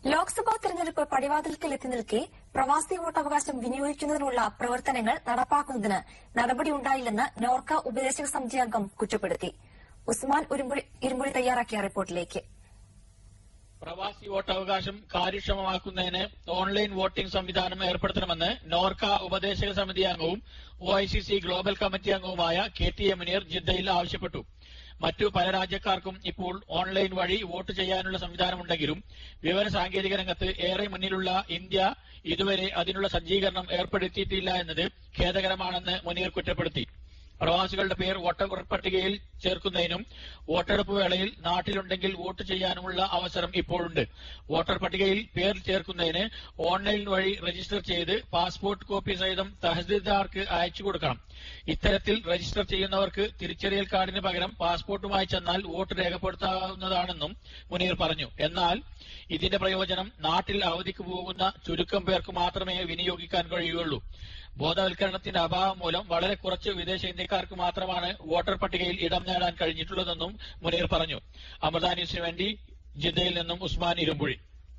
ലോക്സഭാ തെരഞ്ഞെടുപ്പ് പടിവാതിൽക്കൽ എത്തി നിൽക്കെ പ്രവാസി വോട്ടവകാശം വിനിയോഗിക്കുന്നതിനുള്ള പ്രവർത്തനങ്ങൾ നടപ്പാക്കുന്നതിന് നടപടിയുണ്ടായില്ലെന്ന് നോർക്ക ഉപദേശക സമിതി അംഗം കുറ്റപ്പെടുത്തി. ഉസ്മാൻ ഇരുമ്പുഴി തയ്യാറാക്കിയ റിപ്പോർട്ടിലേക്ക്. പ്രവാസി വോട്ടവകാശം കാര്യക്ഷമമാക്കുന്നതിന് ഓൺലൈൻ വോട്ടിംഗ് സംവിധാനം ഏർപ്പെടുത്തണമെന്ന് നോർക്ക ഉപദേശക സമിതി അംഗവും OICC ഗ്ലോബൽ കമ്മിറ്റി അംഗവുമായ KT മുനീർ ജിദ്ദയിൽ ആവശ്യപ്പെട്ടു. മറ്റു പല രാജ്യക്കാർക്കും ഇപ്പോൾ ഓൺലൈൻ വഴി വോട്ട് ചെയ്യാനുള്ള സംവിധാനമുണ്ടെങ്കിലും വിവര സാങ്കേതിക രംഗത്ത് ഏറെ മുന്നിലുള്ള ഇന്ത്യ ഇതുവരെ അതിനുള്ള സജ്ജീകരണം ഏർപ്പെടുത്തിയിട്ടില്ല എന്നത് ഖേദകരമാണെന്ന് മുനീർ കുറ്റപ്പെടുത്തി. പ്രവാസികളുടെ പേർ വോട്ടർ പട്ടികയിൽ ചേർക്കുന്നതിനും വോട്ടെടുപ്പ് വേളയിൽ നാട്ടിലുണ്ടെങ്കിൽ വോട്ട് ചെയ്യാനുമുള്ള അവസരം ഇപ്പോഴുണ്ട്. വോട്ടർ പട്ടികയിൽ പേർ ചേർക്കുന്നതിന് ഓൺലൈൻ വഴി രജിസ്റ്റർ ചെയ്ത് പാസ്പോർട്ട് കോപ്പി സഹിതം തഹസിൽദാർക്ക് അയച്ചു കൊടുക്കണം. ഇത്തരത്തിൽ രജിസ്റ്റർ ചെയ്യുന്നവർക്ക് തിരിച്ചറിയൽ കാർഡിന് പകരം പാസ്പോർട്ടുമായി ചെന്നാൽ വോട്ട് രേഖപ്പെടുത്താവുന്നതാണെന്നും മുനീർ പറഞ്ഞു. എന്നാൽ ഇതിന്റെ പ്രയോജനം നാട്ടിൽ അവധിക്ക് പോകുന്ന ചുരുക്കം പേർക്ക് മാത്രമേ വിനിയോഗിക്കാൻ കഴിയുകയുള്ളൂ. ബോധവൽക്കരണത്തിന്റെ അഭാവം മൂലം വളരെ കുറച്ച് വിദേശ ഇന്ത്യക്കാർക്ക് മാത്രമാണ് വോട്ടർ പട്ടികയിൽ ഇടം നേടാൻ കഴിഞ്ഞിട്ടുള്ളതെന്നും മുനീർ പറഞ്ഞു. അമൃത ന്യൂസിന് വേണ്ടി ജിദ്ദയിൽ നിന്നും ഉസ്മാൻ ഇരുമ്പുഴി.